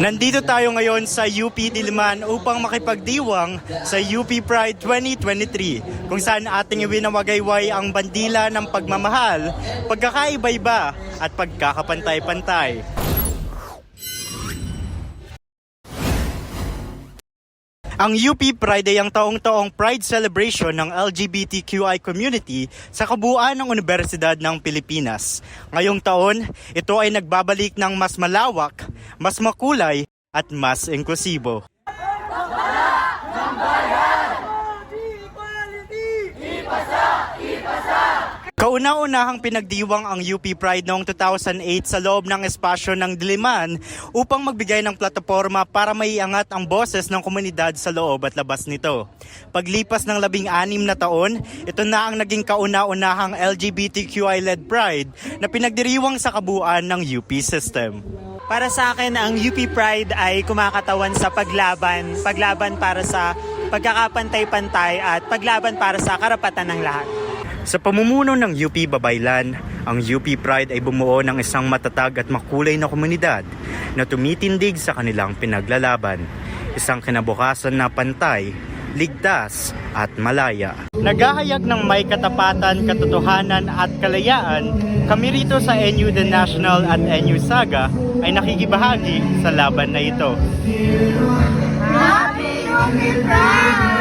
Nandito tayo ngayon sa UP Diliman upang makipagdiwang sa UP Pride 2023 kung saan ating iwinawagayway ang bandila ng pagmamahal, pagkakaiba-iba at pagkakapantay-pantay. Ang UP Pride ay ang taong-taong Pride celebration ng LGBTQI community sa kabuuan ng Universidad ng Pilipinas. Ngayong taon, ito ay nagbabalik ng mas malawak, mas makulay at mas inklusibo. Kauna-unahang pinagdiwang ang UP Pride noong 2008 sa loob ng espasyo ng Diliman upang magbigay ng plataporma para maiangat ang boses ng komunidad sa loob at labas nito. Paglipas ng 16 na taon, ito na ang naging kauna-unahang LGBTQI-led Pride na pinagdiriwang sa kabuuan ng UP system. Para sa akin, ang UP Pride ay kumakatawan sa paglaban para sa pagkakapantay-pantay at paglaban para sa karapatan ng lahat. Sa pamumuno ng UP Babaylan, ang UP Pride ay bumuo ng isang matatag at makulay na komunidad na tumitindig sa kanilang pinaglalaban. Isang kinabukasan na pantay, ligtas at malaya. Naghahayag ng may katapatan, katotohanan at kalayaan, kami rito sa NU The National at NU Saga ay nakikibahagi sa laban na ito. Happy UP Pride!